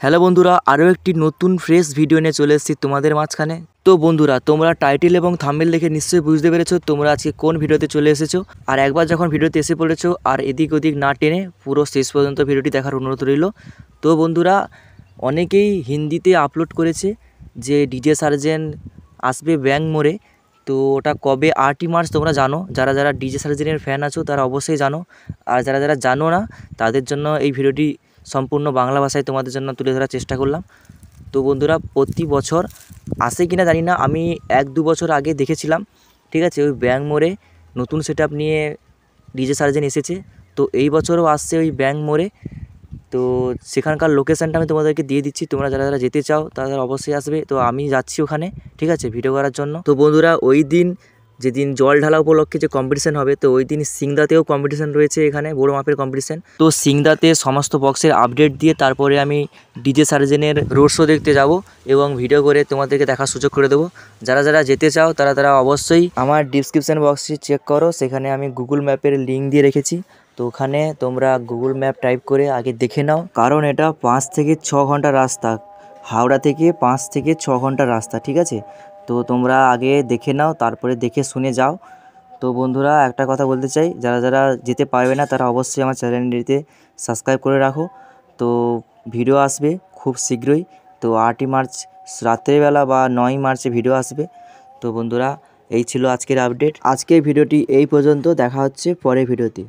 Hello বন্ধুরা, আরও একটি নতুন ফ্রেশ ভিডিও নিয়ে চলে এসেছি তোমাদের মাঝখানে। তো বন্ধুরা, তোমরা টাইটেল এবং থাম্বনেল দেখে নিশ্চয়ই বুঝতে পেরেছো তোমরা আজকে কোন ভিডিওতে চলে এসেছো। আর একবার যখন ভিডিওতে এসে পড়েছো আর এদিক ওদিক না টেনে পুরো শেষ পর্যন্ত ভিডিওটি দেখার অনুরোধ রইল। তো বন্ধুরা, অনেকেই হিন্দিতে আপলোড করেছে যে ডিজে সার্জেন আসবে ব্যাঙ্ক মোড়ে। তো ওটা কবে? 8ই মার্চ। তোমরা জানো, যারা যারা ডিজে সার্জেনের ফ্যান আছো তারা অবশ্যই জানো। আর যারা যারা জানো না তাদের জন্য এই ভিডিওটি সম্পূর্ণ বাংলা ভাষায় তোমাদের জন্য তুলে ধরার চেষ্টা করলাম। তো বন্ধুরা, প্রতি বছর আসে কিনা জানি না, আমি 1-2 বছর আগে দেখেছিলাম, ঠিক আছে, ওই ব্যাঙ্ক মোড়ে নতুন সেটআপ নিয়ে ডিজে সার্জেন এসেছে। তো এই বছরও আসছে ওই ব্যাঙ্ক মোড়ে। তো সেখানকার লোকেশানটা আমি তোমাদেরকে দিয়ে দিচ্ছি, তোমরা যারা যারা যেতে চাও তারা অবশ্যই আসবে। তো আমি যাচ্ছি ওখানে, ঠিক আছে, ভিডিও করার জন্য। তো বন্ধুরা, ওই দিন যেদিন জল ঢালা উপলক্ষে যে কম্পিটিশান হবে, তো ওই দিন সিংদাতেও কম্পিটিশান রয়েছে, এখানে বড় মাপের কম্পিটিশান। তো সিংদাতে সমস্ত বক্সের আপডেট দিয়ে তারপরে আমি ডিজে সার্জেনের রোড শো দেখতে যাব এবং ভিডিও করে তোমাদেরকে দেখার সুযোগ করে দেবো। যারা যারা যেতে চাও তারা তারা অবশ্যই আমার ডিসক্রিপশান বক্সটি চেক করো, সেখানে আমি গুগল ম্যাপের লিঙ্ক দিয়ে রেখেছি। তো ওখানে তোমরা গুগল ম্যাপ টাইপ করে আগে দেখে নাও, কারণ এটা 5 থেকে 6 ঘন্টা রাস্তা, হাওড়া থেকে 5 থেকে 6 ঘন্টা রাস্তা, ঠিক আছে। তো তোমরা আগে দেখে নাও, তারপরে দেখে শুনে যাও। তো বন্ধুরা, একটা কথা বলতে চাই, যারা যারা যেতে পারবে না তারা অবশ্যই আমার চ্যানেলটিতে সাবস্ক্রাইব করে রাখো। তো ভিডিও আসবে খুব শীঘ্রই। তো 8ই মার্চ রাত্রেবেলা বা 9ই মার্চে ভিডিও আসবে। তো বন্ধুরা, এই ছিল আজকের আপডেট। আজকের ভিডিওটি এই পর্যন্ত, দেখা হচ্ছে পরের ভিডিওতে।